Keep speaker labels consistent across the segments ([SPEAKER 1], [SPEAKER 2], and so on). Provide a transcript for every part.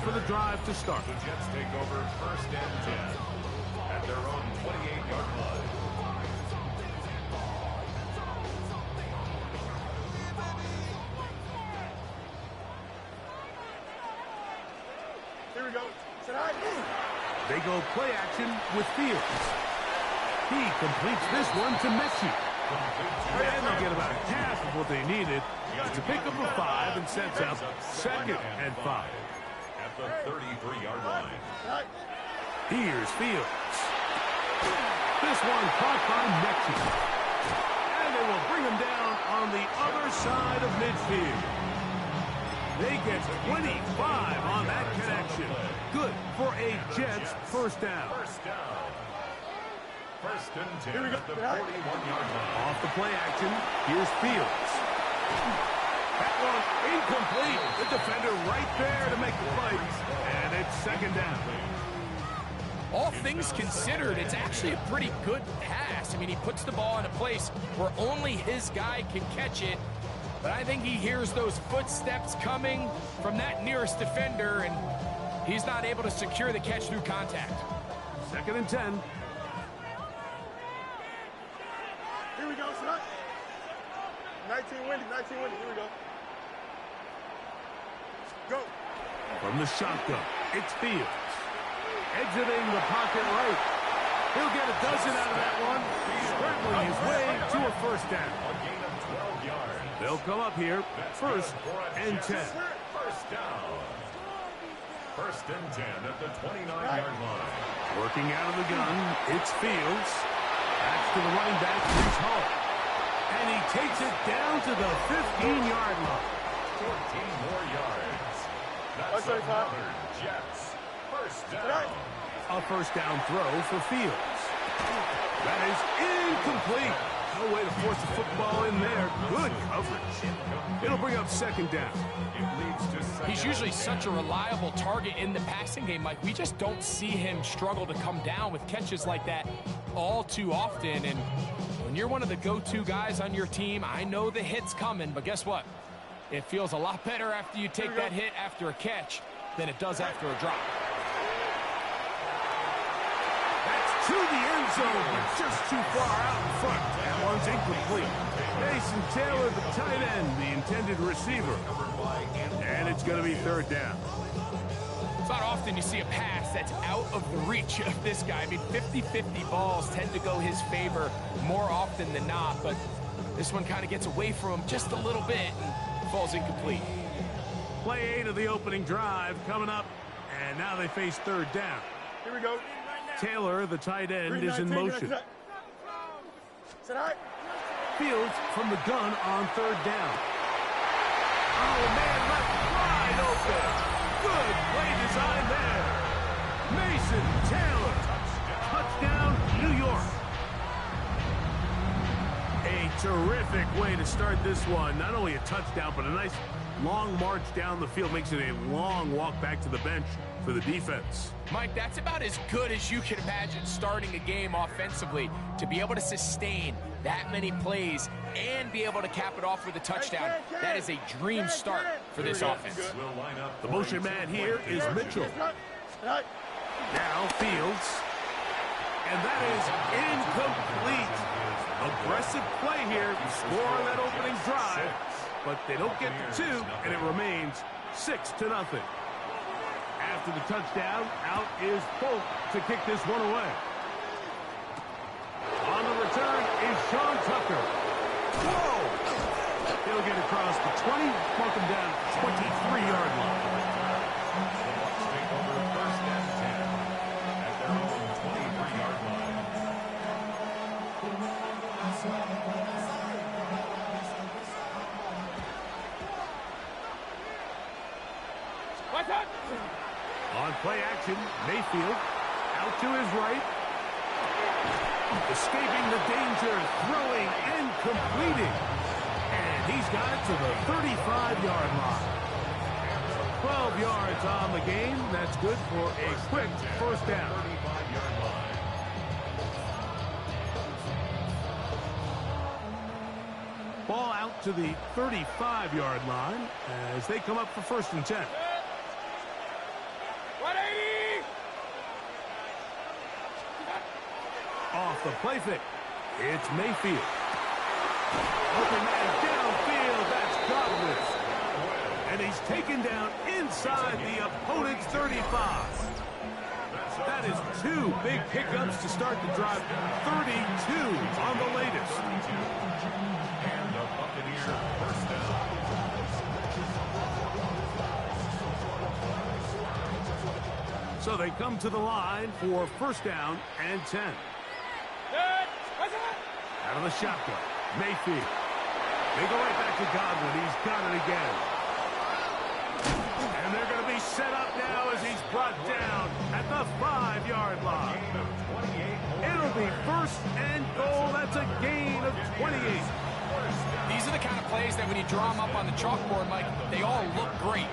[SPEAKER 1] for the drive to start.
[SPEAKER 2] The Jets take over 1st and 10 at their own 28-yard line.
[SPEAKER 3] Here we go.
[SPEAKER 1] They go play action with Fields. He completes this one to Messi. And they'll get about half of what they needed. It's a pickup of 5 and sets up 2nd and 5.
[SPEAKER 2] At the 33-yard line.
[SPEAKER 1] Here's Fields. This one caught by Messi. And they will bring him down on the other side of midfield. They get 25 on that connection. Good for a Jets first down.
[SPEAKER 2] First down. 1st and 10 at the 41-yard line.
[SPEAKER 1] Off the play action, here's Fields. That one incomplete. The defender right there to make the play. And it's 2nd down.
[SPEAKER 4] All things considered, it's actually a pretty good pass. I mean, he puts the ball in a place where only his guy can catch it. But I think he hears those footsteps coming from that nearest defender, and he's not able to secure the catch through contact.
[SPEAKER 1] 2nd and 10.
[SPEAKER 3] Here we go, son. 19 windy, 19 windy. Here we go. Go.
[SPEAKER 1] From the shotgun, it's Fields. Exiting the pocket right. He'll get a dozen out of that one. Scrambling his way to a first down.
[SPEAKER 2] A gain of 12 yards.
[SPEAKER 1] They'll come up here 1st and 10.
[SPEAKER 2] First down. 1st and 10 at the 29-yard line.
[SPEAKER 1] Working out of the gun, it's Fields. That's to the running back, Breece Hall. And he takes it down to the 15-yard line.
[SPEAKER 2] 14 more yards. That's another Jets. First down.
[SPEAKER 1] A first down throw for Fields. That is incomplete. No way to force the football in there. Good coverage. It'll bring up 2nd down.
[SPEAKER 4] He's usually such a reliable target in the passing game. Like, we just don't see him struggle to come down with catches like that all too often. And when you're one of the go-to guys on your team, I know the hit's coming, but guess what? It feels a lot better after you take that hit after a catch than it does after a drop.
[SPEAKER 1] That's to the end zone, but just too far out in front. That one's incomplete. Mason Taylor, the tight end, the intended receiver. And it's going to be 3rd down.
[SPEAKER 4] It's not often you see a pass that's out of the reach of this guy. I mean, 50-50 balls tend to go his favor more often than not, but this one kind of gets away from him just a little bit and falls incomplete.
[SPEAKER 1] Play 8 of the opening drive coming up, and now they face 3rd down.
[SPEAKER 3] Here we go.
[SPEAKER 1] Taylor, the tight end, is in motion. Fields from the gun on 3rd down. Oh, man, left wide open. Good play design there. Mason Taylor. Touchdown, New York. A terrific way to start this one. Not only a touchdown, but a nice long march down the field. Makes it a long walk back to the bench for the defense.
[SPEAKER 4] Mike, that's about as good as you can imagine starting a game offensively. To be able to sustain that many plays and be able to cap it off with a touchdown, that is a dream start for this offense.
[SPEAKER 1] The motion man here is Mitchell. Now Fields. And that is incomplete. Aggressive play here to score on that opening drive. But they don't get the 2, and it remains 6-0. After the touchdown, out is Polk to kick this one away. On the return is Sean Tucker. Whoa! He'll get across the 20, mark him down at the 23-yard line.
[SPEAKER 2] Take over 1st and 10 at their own 23-yard line.
[SPEAKER 1] On play action, Mayfield out to his right. Escaping the danger, throwing and completing. And he's got it to the 35-yard line. 12 yards on the game. That's good for a quick first down.
[SPEAKER 2] 35-yard line.
[SPEAKER 1] Ball out to the 35-yard line as they come up for 1st and 10. off the play fake. It's Mayfield. Open man downfield. That's Godwin. And he's taken down inside the opponent's 35. That is 2 big pickups to start the drive. 32 on the latest.
[SPEAKER 2] And the Buccaneer first down.
[SPEAKER 1] So they come to the line for first down and 10. Out of the shotgun, Mayfield. They go right back to Godwin. He's got it again. And they're going to be set up now as he's brought down at the 5-yard line. It'll be first and goal. That's a gain of 28.
[SPEAKER 4] These are the kind of plays that when you draw them up on the chalkboard, Mike, they all look great.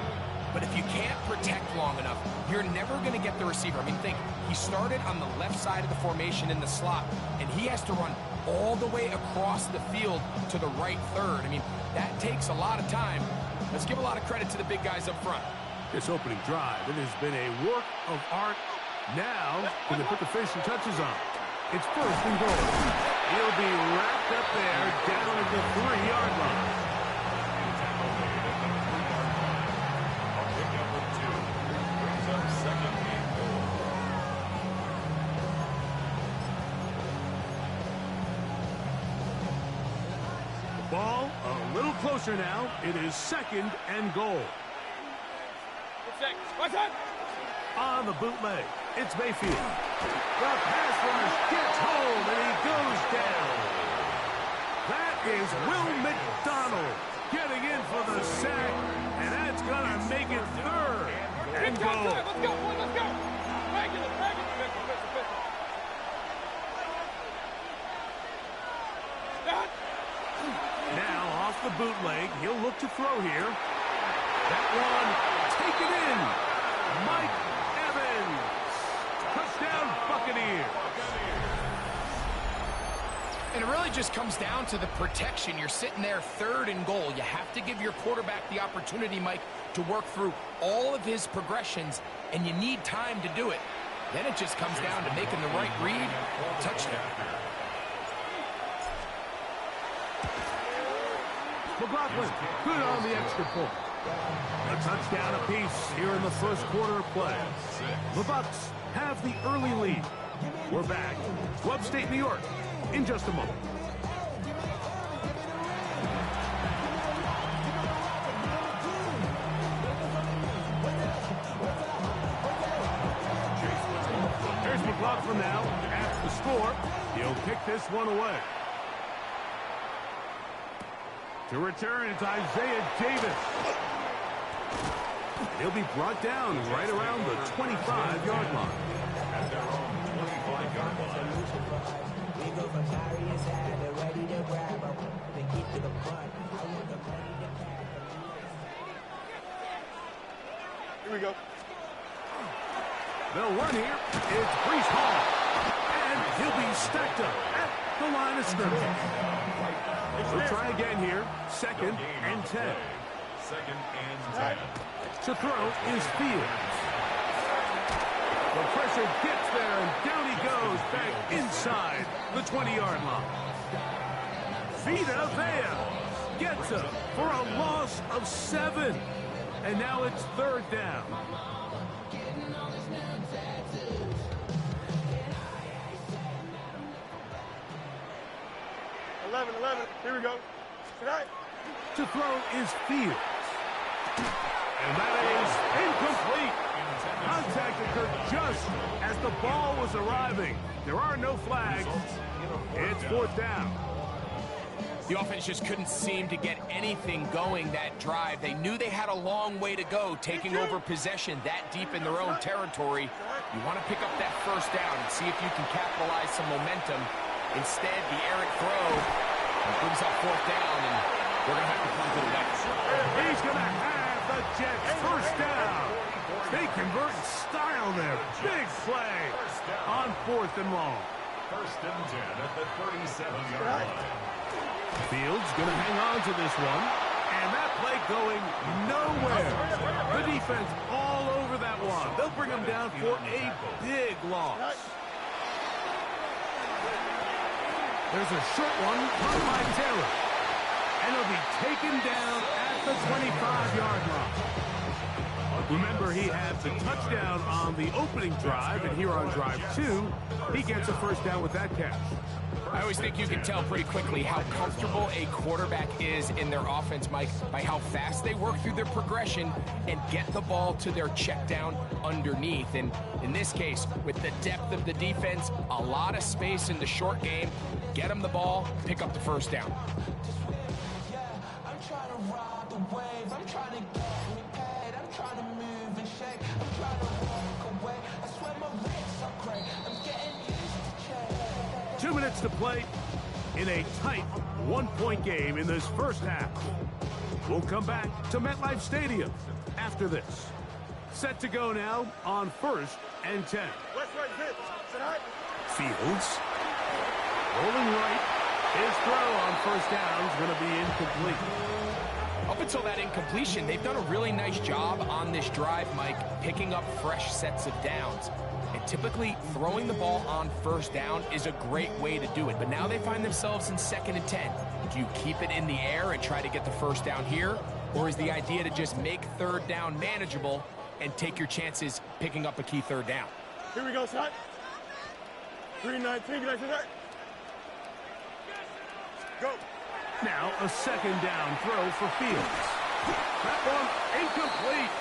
[SPEAKER 4] But if you can't protect long enough, you're never going to get the receiver. I mean, think, he started on the left side of the formation in the slot, and he has to run all the way across the field to the right third. I mean, that takes a lot of time. Let's give a lot of credit to the big guys up front.
[SPEAKER 1] This opening drive, it has been a work of art. Now, can they put the finishing touches on? It's first and goal. He'll be wrapped up there down at the 3-yard line. Ball a little closer now. It is second and goal. On the bootleg, it's Mayfield. The pass rush gets home and he goes down. That is Will McDonald getting in for the sack, and that's going to make it third and goal.
[SPEAKER 5] Let's go, boy, let's go. Regular.
[SPEAKER 1] Now off the bootleg, he'll look to throw here. That one taken in. Mike Evans. Touchdown Buccaneers.
[SPEAKER 4] And it really just comes down to the protection. You're sitting there third and goal. You have to give your quarterback the opportunity, Mike, to work through all of his progressions, and you need time to do it. Then it just comes down to making the right read. Touchdown.
[SPEAKER 1] McLaughlin, good on the extra point. A touchdown apiece here in the first quarter of play. The Bucs have the early lead. We're back to upstate New York in just a moment. There's McLaughlin now at the score. He'll kick this one away. To return, it's Isaiah Davis. He'll be brought down right around the 25-yard line.
[SPEAKER 2] At their own 25-yard line.
[SPEAKER 3] Here we go.
[SPEAKER 1] They'll run here. It's Breece Hall. And he'll be stacked up at the line of scrimmage. We'll try again here. Second and 10.
[SPEAKER 2] Second and 10.
[SPEAKER 1] To throw is Fields. The pressure gets there, and down he goes back inside the 20-yard line. Vita Vea gets him for a loss of 7. And now it's third down.
[SPEAKER 3] 11. Here we go. Tonight.
[SPEAKER 1] To throw is Fields. And that is incomplete. Contact occurred just as the ball was arriving. There are no flags. It's fourth down.
[SPEAKER 4] The offense just couldn't seem to get anything going that drive. They knew they had a long way to go, taking over possession that deep in their own territory. You want to pick up that first down and see if you can capitalize some momentum. Instead, the errant throw brings up fourth down, and we're going to have to come to the net.
[SPEAKER 1] He's going to have the Jets first down. They convert in style there. Big play on fourth and long.
[SPEAKER 2] First and 10 at the 37-yard line.
[SPEAKER 1] Fields going to hang on to this one. And that play going nowhere. The defense all over that one. They'll bring him down for a big loss. There's a short one caught by Taylor. And he'll be taken down at the 25-yard line. Remember, he had the touchdown on the opening drive, and here on drive 2, he gets a first down with that catch.
[SPEAKER 4] I always think you can tell pretty quickly how comfortable a quarterback is in their offense, Mike, by how fast they work through their progression and get the ball to their check down underneath. And in this case, with the depth of the defense, a lot of space in the short game, get them the ball, pick up the first down.
[SPEAKER 6] I'm trying to ride the waves, I'm trying to get me paid, I'm trying to move and shake, I'm trying to walk away, I swear my wrists are great, I'm getting used to change.
[SPEAKER 1] 2 minutes to play in a tight one-point game in this first half. We'll come back to MetLife Stadium after this. Set to go now on 1st and 10.
[SPEAKER 3] West right, hit. Sit high.
[SPEAKER 1] Fields. Rolling right. His throw on first down is going to be incomplete.
[SPEAKER 4] Up until that incompletion, they've done a really nice job on this drive, Mike, picking up fresh sets of downs. And typically, throwing the ball on first down is a great way to do it. But now they find themselves in 2nd and 10. Do you keep it in the air and try to get the first down here? Or is the idea to just make 3rd down manageable and take your chances picking up a key 3rd down?
[SPEAKER 3] Here we go, son. 3-19, can I see that? Go.
[SPEAKER 1] Now a 2nd down throw for Fields. That one incomplete.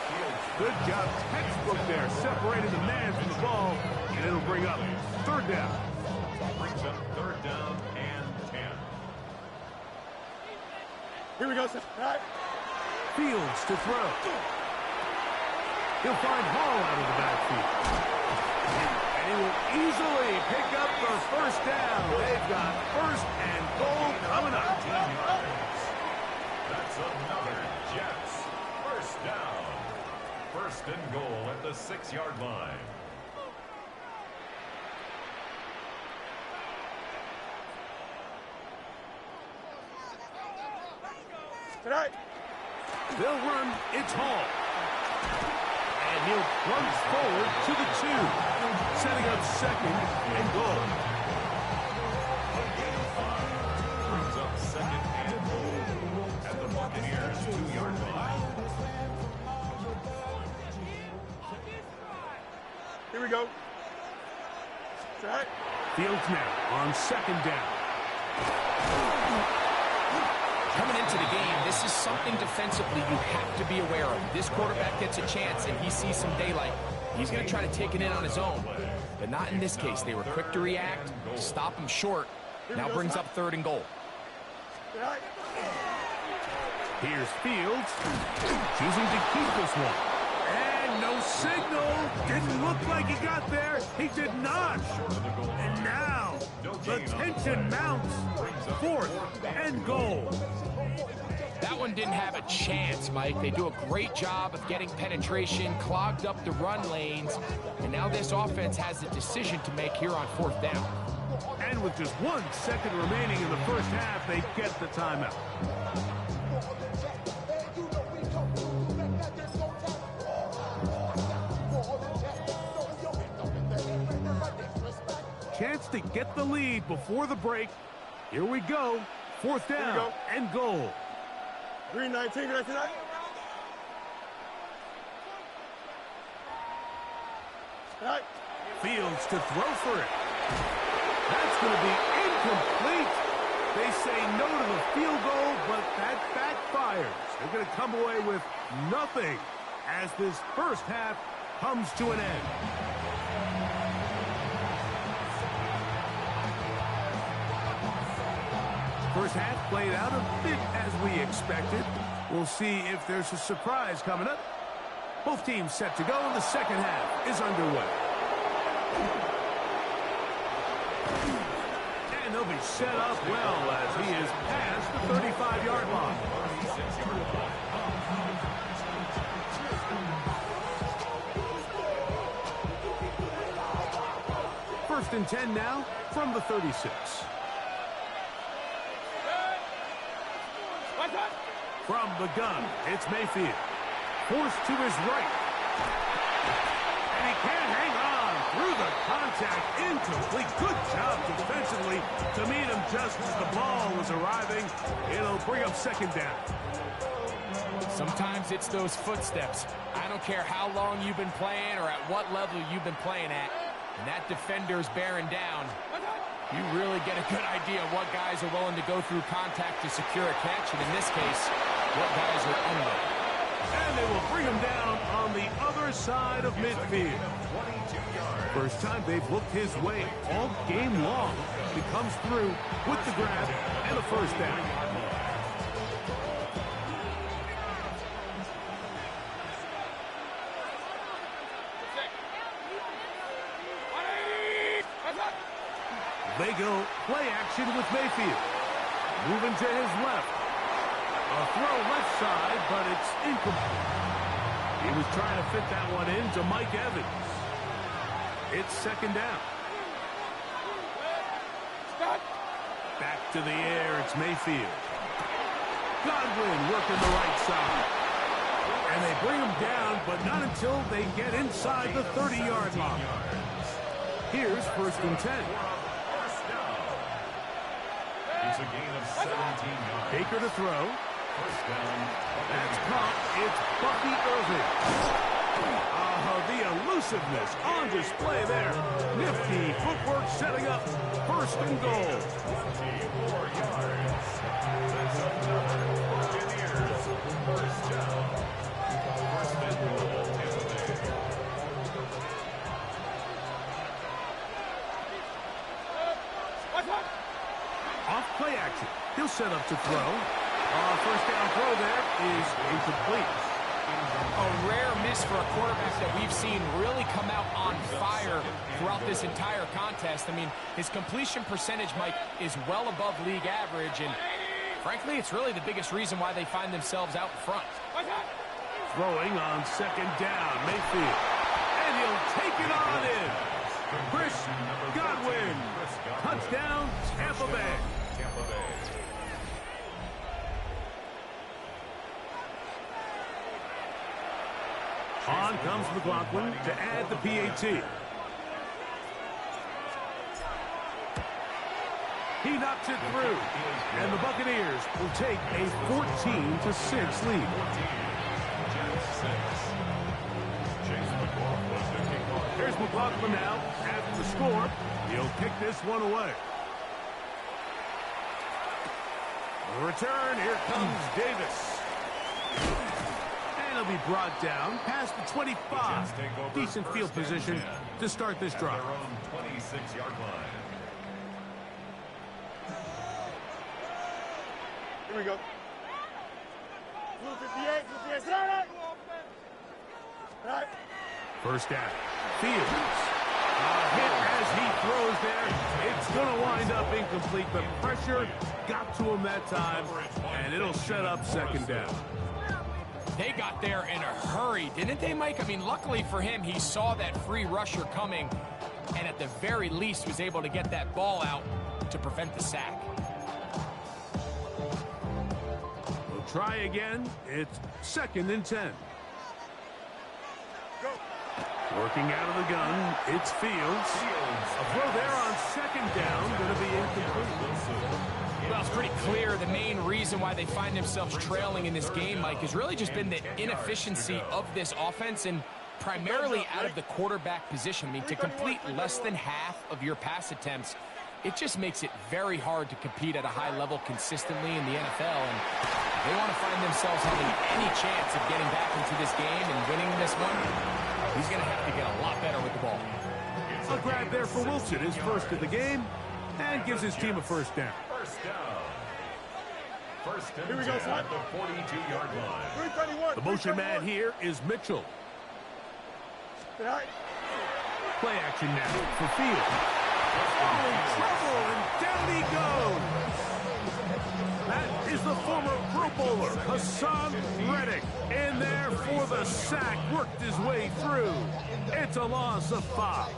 [SPEAKER 1] Good job, textbook there, separating the man from the ball, and it'll bring up 3rd down.
[SPEAKER 2] Brings up 3rd down and 10.
[SPEAKER 3] Here we go, son. All right.
[SPEAKER 1] Fields to throw. He'll find Hall out of the backfield. And he will easily pick up the first down. They've got 1st and goal coming up.
[SPEAKER 2] That's another Jets. 1st down. 1st and goal at the 6-yard line.
[SPEAKER 3] Tonight.
[SPEAKER 1] They'll run. It's Hall. And he'll plunge forward to the 2. Setting up 2nd and goal.
[SPEAKER 2] Brings up 2nd and goal at the Buccaneers 2-yard line.
[SPEAKER 3] Here we go. Tonight.
[SPEAKER 1] Fields now on 2nd down.
[SPEAKER 4] Coming into the game, this is something defensively you have to be aware of. This quarterback gets a chance and he sees some daylight. He's going to try to take it in on his own, but not in this case. They were quick to react, stop him short. Now brings up 3rd and goal.
[SPEAKER 3] Tonight.
[SPEAKER 1] Here's Fields, choosing to keep this one. And no signal. Didn't look like he got there. He did not. And now the tension mounts. 4th and goal.
[SPEAKER 4] That one didn't have a chance, Mike. They do a great job of getting penetration, clogged up the run lanes, and now this offense has a decision to make here on 4th down.
[SPEAKER 1] And with just 1 second remaining in the first half, they get the timeout. Chance to get the lead before the break. Here we go. 4th down and goal.
[SPEAKER 3] 3-19, can I see that? Tonight.
[SPEAKER 1] Fields to throw for it. That's going to be incomplete. They say no to the field goal, but that backfires. They're going to come away with nothing as this first half comes to an end. First half played out a bit as we expected. We'll see if there's a surprise coming up. Both teams set to go, and the second half is underway. And they'll be set up well as he is past the 35-yard line.
[SPEAKER 2] 36-yard line.
[SPEAKER 1] 1st and 10 now from the 36. From the gun, it's Mayfield. Forced to his right. And he can't hang on through the contact. contact, incomplete. Good job defensively to meet him just as the ball was arriving. It'll bring up second down.
[SPEAKER 4] Sometimes it's those footsteps. I don't care how long you've been playing or at what level you've been playing at. And that defender's bearing down. You really get a good idea of what guys are willing to go through contact to secure a catch, and in this case, what guys are unwilling.
[SPEAKER 1] And they will bring him down on the other side of midfield. First time they've looked his way all game long. He comes through with the grab and a first down. They go play action with Mayfield. Moving to his left. A throw left side, but it's incomplete. He was trying to fit that one in to Mike Evans. It's second down. Back to the air, it's Mayfield. Godwin working the right side. And they bring him down, but not until they get inside the 30-yard line. Here's first and 10.
[SPEAKER 2] It's a gain of 17 yards.
[SPEAKER 1] Baker to throw.
[SPEAKER 2] First down.
[SPEAKER 1] That's caught. It's Bucky Irving. The elusiveness on display there. Nifty footwork setting up first and goal.
[SPEAKER 2] 24 yards. That's another Buccaneers first down. First and goal, Tampa Bay.
[SPEAKER 1] Off play action. He'll set up to throw. First down throw there is incomplete.
[SPEAKER 4] A rare miss for a quarterback that we've seen really come out on fire throughout this entire contest. I mean, his completion percentage, Mike, is well above league average, and frankly, it's really the biggest reason why they find themselves out in front.
[SPEAKER 1] Throwing on second down, Mayfield. And he'll take it on in. Chris Godwin. Touchdown, Tampa Bay.
[SPEAKER 2] Tampa Bay.
[SPEAKER 1] On comes McLaughlin to add the PAT. He knocks it through, and the Buccaneers will take a 14-6 lead. Here's McLaughlin now after the score. He'll kick this one away. The return, here comes Davis. And he'll be brought down past the 25. Decent field position to start this drive.
[SPEAKER 2] Their own 26-yard line.
[SPEAKER 3] Here we go. Blue 58, blue 58. Right.
[SPEAKER 1] First down. Fields. Hit as he throws there. It's going to wind up incomplete. The pressure got to him that time, and it'll set up second down.
[SPEAKER 4] They got there in a hurry, didn't they, Mike? I mean, luckily for him, he saw that free rusher coming, and at the very least was able to get that ball out to prevent the sack.
[SPEAKER 1] We'll try again. It's second and 10.
[SPEAKER 3] Go.
[SPEAKER 1] Working out of the gun, it's Fields. A throw there on second down, going to be incomplete.
[SPEAKER 4] Well, it's pretty clear the main reason why they find themselves trailing in this game, Mike, has really just been the inefficiency of this offense and primarily out of the quarterback position. I mean, to complete less than half of your pass attempts, it just makes it very hard to compete at a high level consistently in the NFL. And they want to find themselves having any chance of getting back into this game and winning this one. He's going to have to get a lot better with the ball.
[SPEAKER 1] A grab there for Wilson, his first of the game, and gives his team a first down.
[SPEAKER 2] First down. First and
[SPEAKER 3] Here we go,
[SPEAKER 2] 10
[SPEAKER 3] son.
[SPEAKER 2] at the 42-yard line.
[SPEAKER 3] 331.
[SPEAKER 1] The motion man here is Mitchell.
[SPEAKER 3] Right.
[SPEAKER 1] Play action now for Fields. Oh, trouble, and down he goes. That is the former Pro Bowler, Hassan Reddick, in there for the sack, worked his way through. It's a loss of 5.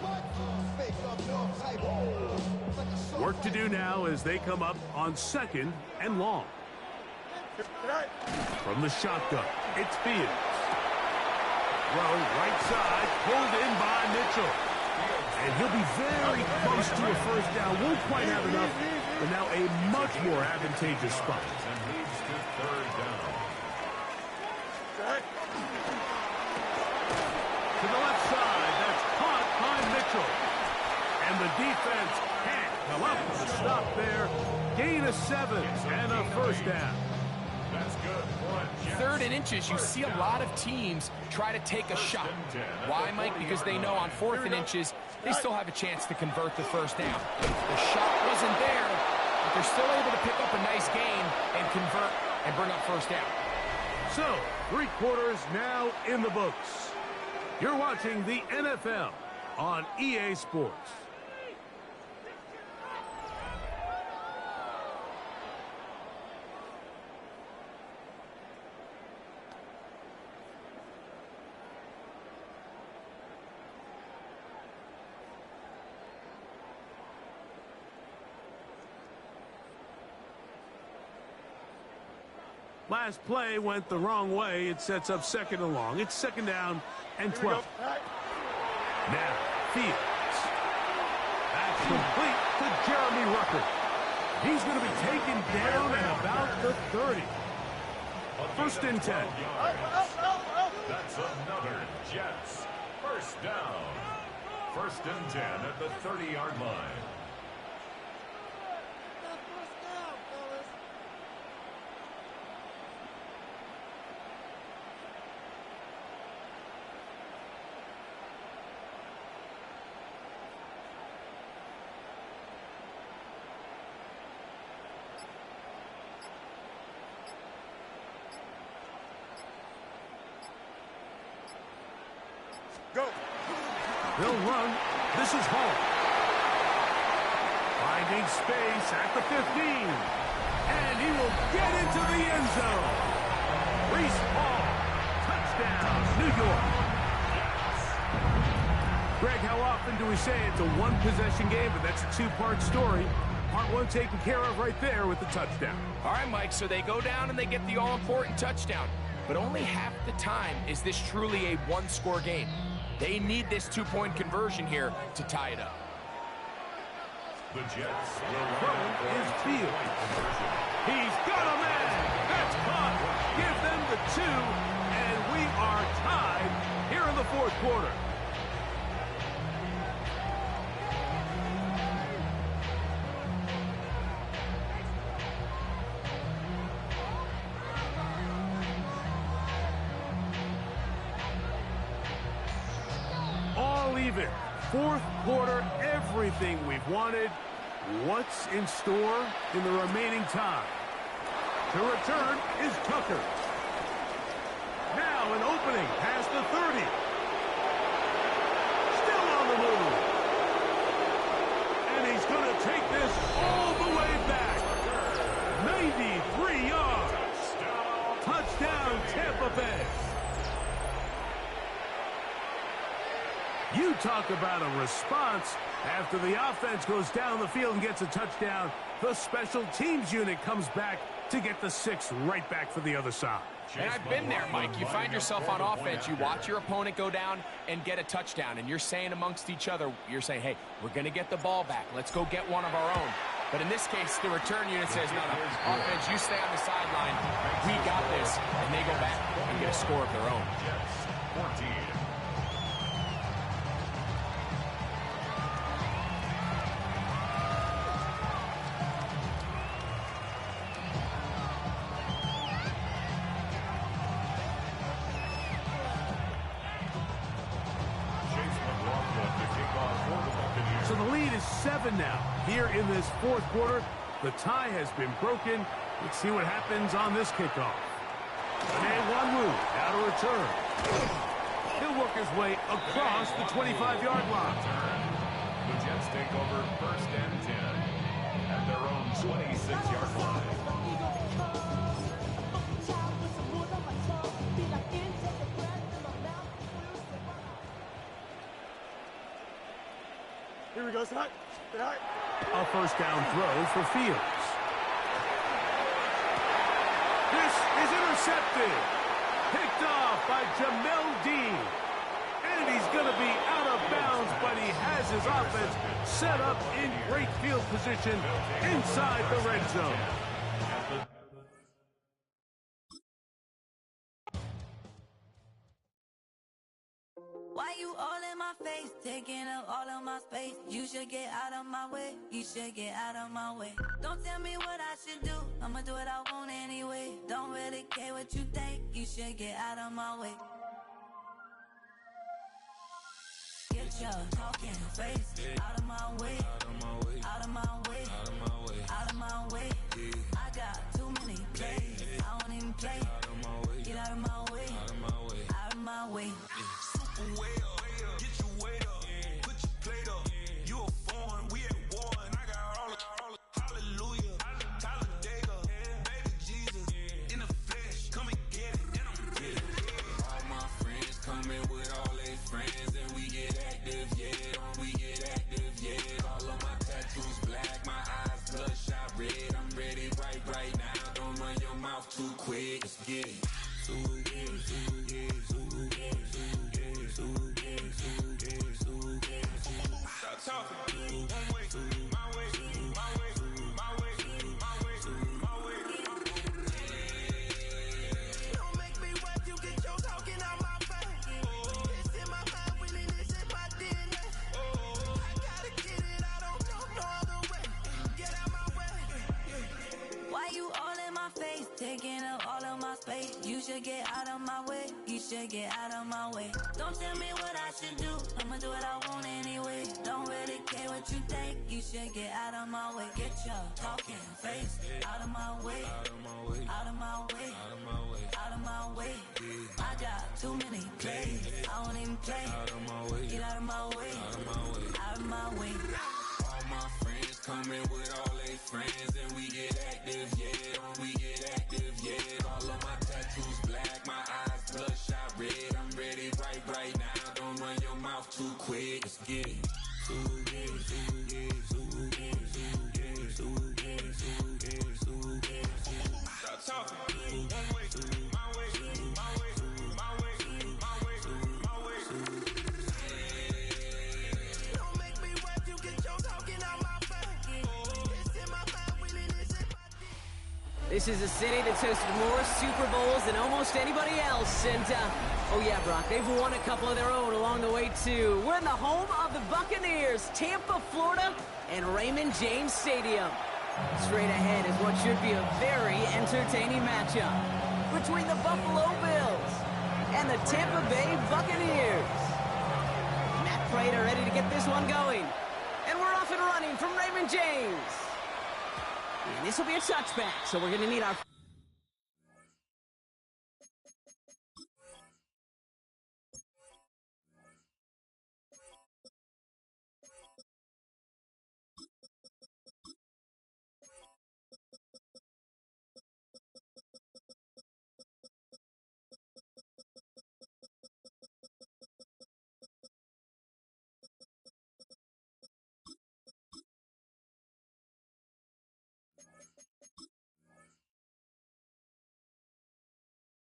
[SPEAKER 1] Work to do now as they come up on second and long.
[SPEAKER 3] Right.
[SPEAKER 1] From the shotgun, it's Fields. Throw right side, pulled in by Mitchell. And he'll be very close to a first down. Won't quite have enough, but now a much more advantageous spot.
[SPEAKER 2] And leads to third down.
[SPEAKER 1] To the left side, that's caught by Mitchell. And the defense can't come up with a stop there. Gain of 7 and a first down.
[SPEAKER 2] That's good for a Jets.
[SPEAKER 4] 3rd and inches, you see a lot of teams try to take a shot. Why, Mike? Because they know on 4th and inches, they still have a chance to convert the first down. The shot wasn't there, but they're still able to pick up a nice gain and convert and bring up first down.
[SPEAKER 1] So, 3 quarters now in the books. You're watching the NFL on EA Sports. Last play went the wrong way. It sets up 2nd and long. It's 2nd down and 12. Now, Fields. That's complete to Jeremy Ruckert. He's going to be taken down at about the 30. 1st and 10.
[SPEAKER 2] That's another Jets. First down. 1st and 10 at the 30-yard line.
[SPEAKER 3] Go.
[SPEAKER 1] They'll run. This is Hall. Finding space at the 15. And he will get into the end zone. Breece Hall. Touchdown, New York. Greg, how often do we say it's a one-possession game, but that's a 2-part story? Part 1 taken care of right there with the touchdown.
[SPEAKER 4] All right, Mike, so they go down and they get the all-important touchdown. But only half the time is this truly a one-score game. They need this 2-point conversion here to tie it up.
[SPEAKER 2] The Jets will
[SPEAKER 1] Throwing is Fields. He's got a man. That's caught. Give them the 2, and we are tied here in the 4th quarter. All even. 4th quarter, everything we've wanted. What's in store in the remaining time? The return is Tucker. Now an opening past the 30. Still on the move. And he's going to take this all the way back. 93 yards. Touchdown, Tampa Bay. You talk about a response. After the offense goes down the field and gets a touchdown, the special teams unit comes back to get the 6 right back for the other side.
[SPEAKER 4] And I've been there, Mike. You find yourself on offense. You watch your opponent go down and get a touchdown, and you're saying amongst each other, you're saying, hey, we're going to get the ball back. Let's go get one of our own. But in this case, the return unit says, no, offense, you stay on the sideline. We got this. And they go back and get a score of their own.
[SPEAKER 2] Jets 14.
[SPEAKER 1] So the lead is 7 now. Here in this 4th quarter, the tie has been broken. Let's see what happens on this kickoff. And one move, now to return. He'll work his way across the 25-yard line.
[SPEAKER 2] The Jets take over 1st and 10 at their own 26-yard line.
[SPEAKER 3] Here we go, Snot.
[SPEAKER 1] A first down throw for Fields. This is intercepted. Picked off by Jamel Dean. And he's going to be out of bounds, but he has his offense set up in great field position inside the red zone.
[SPEAKER 7] Why you all in my face, taking up all of my space? You should get out of my way, you should get out of my way. Don't tell me what I should do, I'ma do what I want anyway. Don't really care what you think, you should get out of my way. Get your talking face out of my way, out of my way, out of my way, out of my way, out of my way. I got too many plays, I don't even play. Out of my way, get out of my way, out of my way, out of my way.
[SPEAKER 6] Way up, get your weight up, put your plate up. You a foreign, we at war, and I got all the hallelujah, Talladega, baby Jesus, in the flesh, come and get it, and I'm get it. All my friends coming with all their friends, and we get active, yeah, we get active, yeah. All of my tattoos black, my eyes bloodshot red, I'm ready right now, don't run your mouth too quick, let's get it. Stop talking. One way, my way, my way, my way, my way, my way. Don't make me rap, you get your talking out my face. It's in my mind, winning this in my DNA. I gotta get it, I don't know no other way. Get out my way.
[SPEAKER 7] Why you all in my face, taking up all of my space? You should get out of my way, you should get out of my way. Don't tell me what I should do, I'ma do what I want anyway. Don't really care what you think, you should get out of my way. Get your talking face out of my way, out of my way, out of my way, out of my way, out of my way. I got too many plays, I don't even play. Out of my way, get out of my way, out of my way, out of my way.
[SPEAKER 6] All my friends coming with all their friends, and we get active, yeah, we get active, yeah. All of my tattoos black, my eyes bloodshot red, I'm ready right now, don't run your mouth too quick, let's get it. Stop talking. One way, my way, my way, my way, my way, my way. Don't make me rap, you get your talking out my face. It's in my mind, winning this in my DNA.
[SPEAKER 8] This is a city that's hosted more Super Bowls than almost anybody else. And, oh yeah, Brock, they've won a couple of their own along the way, too. We're in the home of the Buccaneers, Tampa, Florida, and Raymond James Stadium. Straight ahead is what should be a very entertaining matchup between the Buffalo Bills and the Tampa Bay Buccaneers. Matt Prater ready to get this one going. And we're off and running from Raymond James. And this will be a touchback, so we're going to need our...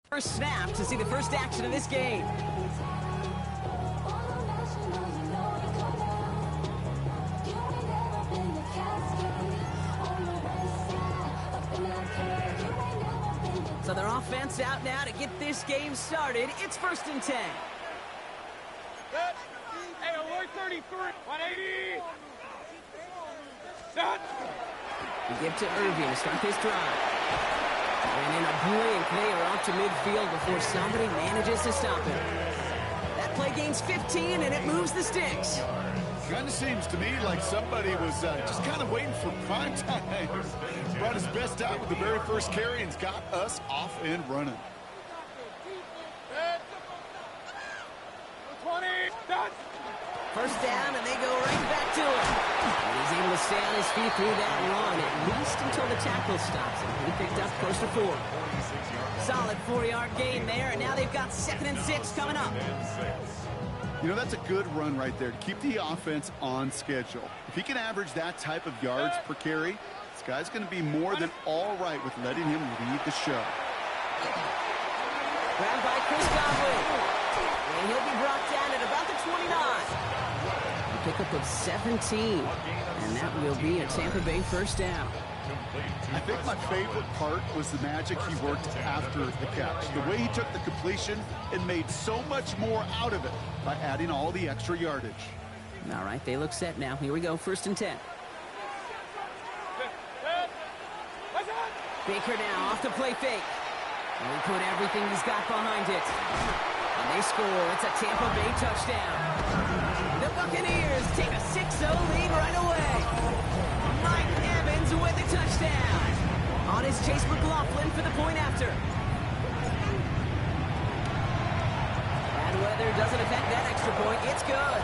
[SPEAKER 8] First snap to see the first action of this game. So their offense out now to get this game started. It's 1st and 10.
[SPEAKER 5] Hey, alert 33, 180. Set.
[SPEAKER 8] We give to Irving to start this drive. And in a blink, they are off to midfield before somebody manages to stop him. That play gains 15, and it moves the sticks.
[SPEAKER 3] Kind of seems to me like somebody was just kind of waiting for prime time. Brought his best out with the very first carry and's got us off and running.
[SPEAKER 5] 20, done.
[SPEAKER 8] First down, and they go right back to him. And he's able to stay on his feet through that run, at least until the tackle stops him. He picked up close to 4. Solid 4-yard gain there, and now they've got 2nd and 6 coming up.
[SPEAKER 3] You know, that's a good run right there to keep the offense on schedule. If he can average that type of yards per carry, this guy's going to be more than all right with letting him lead the show.
[SPEAKER 8] Grabbed by Chris Godwin. And he'll be brought down at about the 29. pickup of 17. And that will be a Tampa Bay first down.
[SPEAKER 3] I think my favorite part was the magic he worked after the catch. The way he took the completion and made so much more out of it by adding all the extra yardage.
[SPEAKER 8] All right, they look set now. Here we go, 1st and 10. Baker now off the play fake. And he put everything he's got behind it. And they score. It's a Tampa Bay touchdown. The Buccaneers take a 6-0 lead right away. Mike Evans with the touchdown. On his Chase McLaughlin for the point after. Bad weather doesn't affect that extra point. It's good.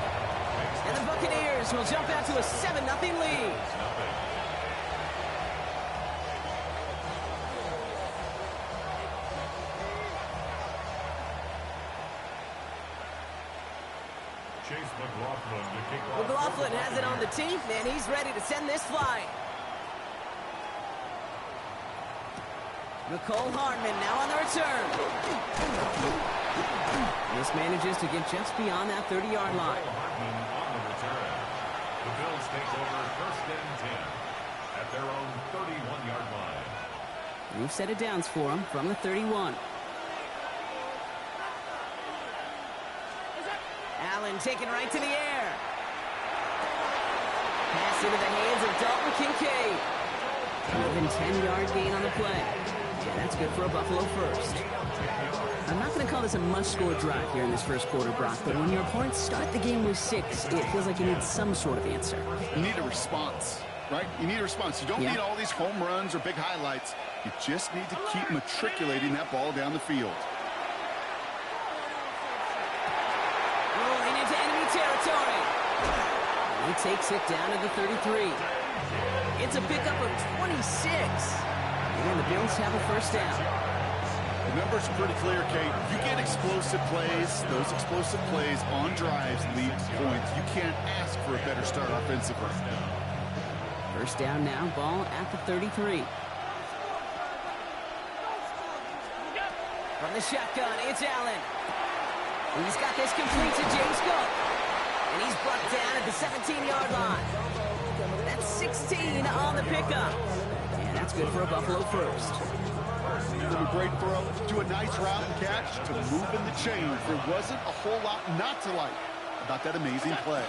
[SPEAKER 8] And the Buccaneers will jump out to a 7-0 lead.
[SPEAKER 2] Chase McLaughlin to kick off.
[SPEAKER 8] McLaughlin has it on the tee, and he's ready to send this flying. Nicole Hardman now on the return. This manages to get just beyond that 30-yard line.
[SPEAKER 2] Hardman on the return. The Bills take over 1st and 10 at their own 31-yard line.
[SPEAKER 8] We've set it downs for him from the 31. Allen taken right to the air. Pass into the hands of Dalton Kincaid. Even 10-yard gain on the play. Yeah, that's good for a Buffalo first. I'm not going to call this a must-score drive here in this first quarter, Brock, but when your opponents start the game with 6, it feels like you need some sort of answer.
[SPEAKER 3] You need a response, right? You need a response. You don't need all these home runs or big highlights. You just need to keep matriculating that ball down the field.
[SPEAKER 8] Rolling into enemy territory. He takes it down to the 33. It's a pickup of 26. And the Bills have a first down.
[SPEAKER 3] The numbers are pretty clear, Kate. You get explosive plays. Those explosive plays on drives lead to points. You can't ask for a better start offensively.
[SPEAKER 8] First down now, ball at the 33. From the shotgun, it's Allen. He's got this complete to James Cook. And he's brought down at the 17-yard line. That's 16 on the pickup. And that's good for a Buffalo first.
[SPEAKER 3] From a great throw to a nice route and catch to moving the chains. There wasn't a whole lot not to like about that amazing play.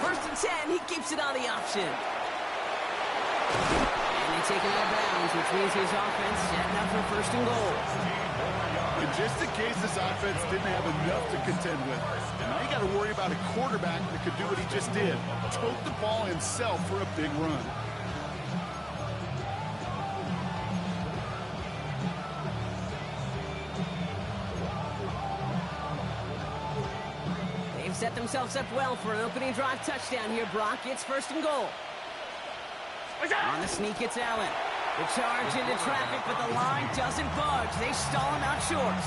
[SPEAKER 8] 1st and 10, he keeps it on the option. And they take it out of bounds, which means his offense setting up for 1st and goal.
[SPEAKER 3] And just in case this offense didn't have enough to contend with, now you got to worry about a quarterback that could do what he just did. Tote the ball himself for a big run.
[SPEAKER 8] They've set themselves up well for an opening drive touchdown here, Brock. It's 1st and goal. On the sneak, it's Allen. The charge into traffic, but the line doesn't budge. They stall him out short.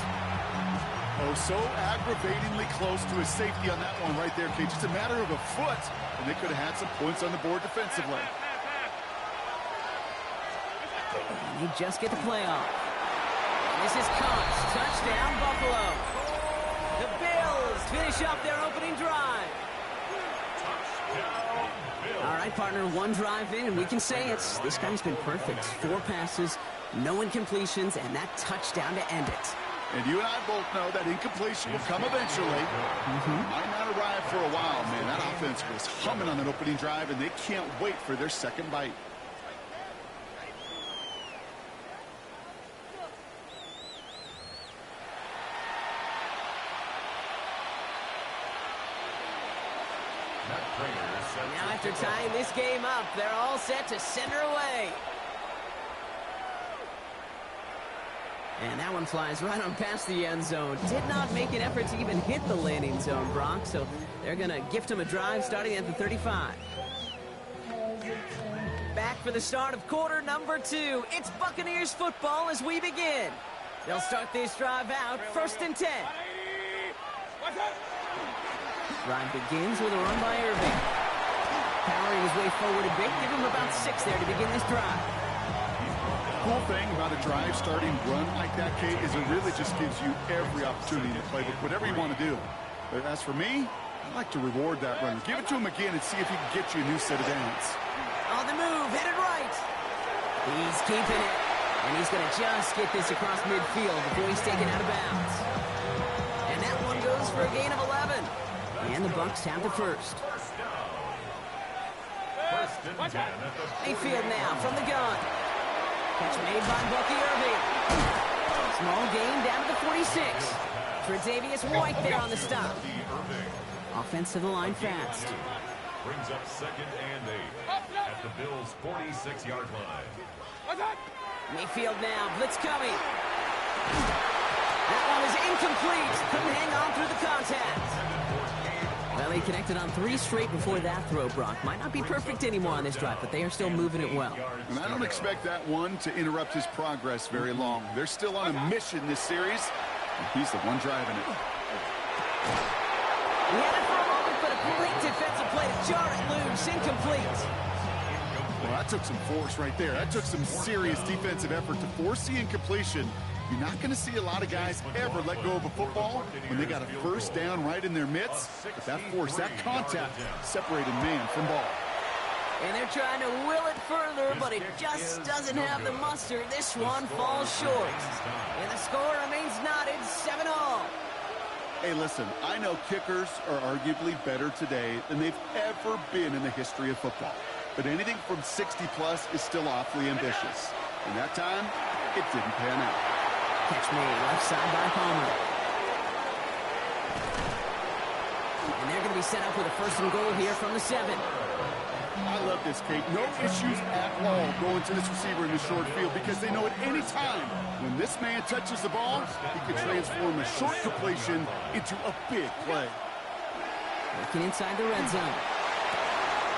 [SPEAKER 3] Oh, so aggravatingly close to his safety on that one right there, Kate. Just a matter of a foot, and they could have had some points on the board defensively.
[SPEAKER 8] And they just get the play off. This is caught. Touchdown, Buffalo. The Bills finish up their opening drive. All right, partner, one drive in, and we can say it's this guy's been perfect. 4 passes, no incompletions, and that touchdown to end it.
[SPEAKER 3] And you and I both know that incompletion will come eventually. Might not arrive for a while, man. That offense was humming on that opening drive, and they can't wait for their second bite.
[SPEAKER 8] Now after tying this game up, they're all set to send her away. And that one flies right on past the end zone. Did not make an effort to even hit the landing zone, Brock. So they're going to gift him a drive starting at the 35. Back for the start of quarter number 2. It's Buccaneers football as we begin. They'll start this drive out 1st and 10. Drive begins with a run by Irving. Powering his way forward a bit. Give him about 6 there to begin this drive.
[SPEAKER 3] The cool thing about a drive starting run like that, Kate, is it really just gives you every opportunity to play with whatever you want to do. But as for me, I like to reward that runner. Give it to him again and see if he can get you a new set of downs.
[SPEAKER 8] On the move, headed right. He's keeping it. And he's going to just get this across midfield before he's taken out of bounds. And that one goes for a gain of 11. And the Bucs have the first. Mayfield now from the gun. Catch made by Bucky Irving. Small gain down to the 46. Tre'Davious White there on the stop. Offense to the line fast.
[SPEAKER 2] Brings up 2nd and 8 at the Bills' 46-yard line.
[SPEAKER 8] Mayfield now, blitz coming. That one is incomplete. Couldn't hang on through the contact. Well, he connected on 3 straight before that throw, Brock. Might not be perfect anymore on this drive, but they are still moving it well.
[SPEAKER 3] And I don't expect that one to interrupt his progress very long. They're still on a mission this series, and he's the one driving it.
[SPEAKER 8] He had it for a moment, but a great defensive play to jar it loose. Incomplete.
[SPEAKER 3] Well, that took some force right there. That took some serious defensive effort to force the incompletion. You're not going to see a lot of guys ever let go of a football when they got a first down right in their midst. But that force, that contact, separated man from ball.
[SPEAKER 8] And they're trying to will it further, but it just doesn't have the muster. This one falls short. And the score remains knotted 7-all.
[SPEAKER 3] Hey, listen, I know kickers are arguably better today than they've ever been in the history of football. But anything from 60-plus is still awfully ambitious. And that time, it didn't pan out.
[SPEAKER 8] Catch made left side by Palmer. And they're going to be set up with a 1st and goal here from the 7.
[SPEAKER 3] I love this, Kate. No issues at all going to this receiver in the short field because they know at any time when this man touches the ball, he can transform a short completion into a big play.
[SPEAKER 8] Working inside the red zone.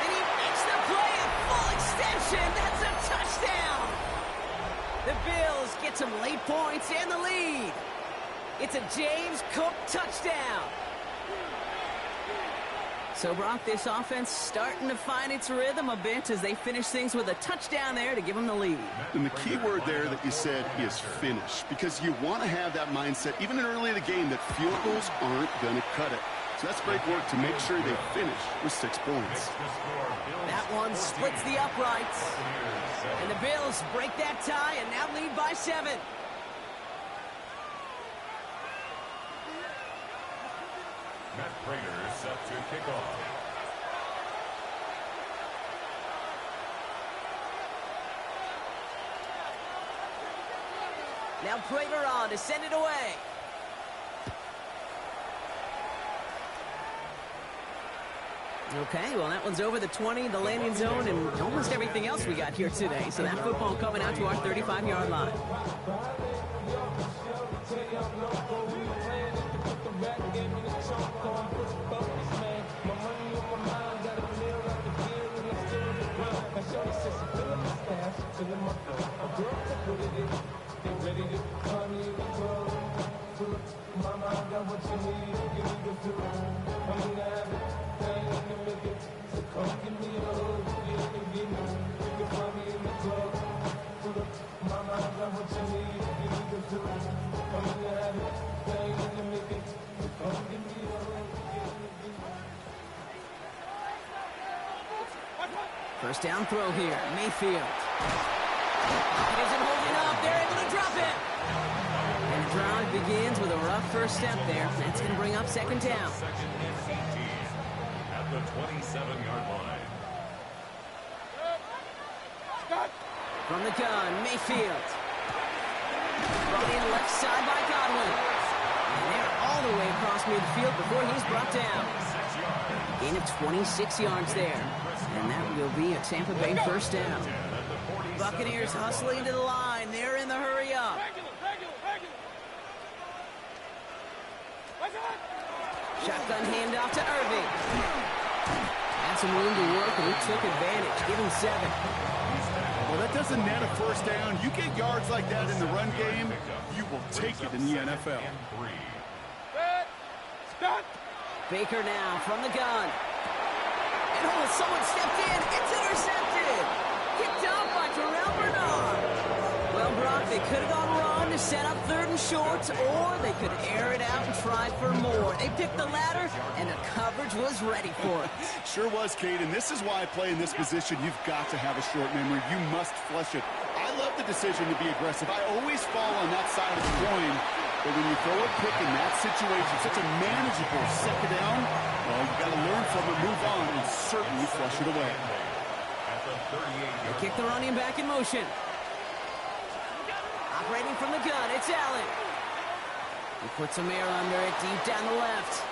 [SPEAKER 8] And he makes the play at full extension. That's a touchdown. The Bills get some late points and the lead. It's a James Cook touchdown. So, Brock, this offense starting to find its rhythm a bit as they finish things with a touchdown there to give them the lead.
[SPEAKER 3] And the key word there that you said is finish, because you want to have that mindset, even in early in the game, that field goals aren't going to cut it. So that's great work to make sure they finish with 6 points.
[SPEAKER 8] That one splits the uprights. And the Bills break that tie and now lead by 7.
[SPEAKER 2] Matt Prater set to kick off.
[SPEAKER 8] Now Prater on to send it away. Okay, well, that one's over the 20, the landing zone, and almost everything else we got here today. So that football coming out to our 35-yard line. First down throw here, Mayfield. It isn't holding up, they're able to drop it. And the drive begins with a rough first step there. That's going to bring up 2nd down.
[SPEAKER 2] 2nd and 18 at the 27-yard line.
[SPEAKER 8] From the gun, Mayfield. Brought in left side by Godwin. And they're all the way across midfield before he's brought down. Gain of 26 yards there. And that will be a Tampa Bay first down. Buccaneers hustling to the line. They're in the hurry up. Shotgun handoff to Irving. Had some room to work, and he took advantage. Give him 7.
[SPEAKER 3] Well, that doesn't net a first down. You get yards like that in the run game, you will take it in the NFL.
[SPEAKER 8] Baker now from the gun. And oh, someone stepped in. It's intercepted. Kicked out by Terrell Bernard. Well, Brock, They could have gone run to set up 3rd and short, or they could air it out and try for more. They picked the latter, and the coverage was ready for it.
[SPEAKER 3] Sure was, Cade, and this is why I play in this position. You've got to have a short memory. You must flush it. I love the decision to be aggressive. I always fall on that side of the coin, but when you throw a pick in that situation, such a manageable second down, well, you got to learn from it, move on, and certainly flush it away.
[SPEAKER 8] They kick the running back in motion. Operating from the gun, it's Allen. He puts some air under it deep down the left.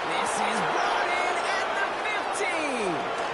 [SPEAKER 8] This is brought in at the 15.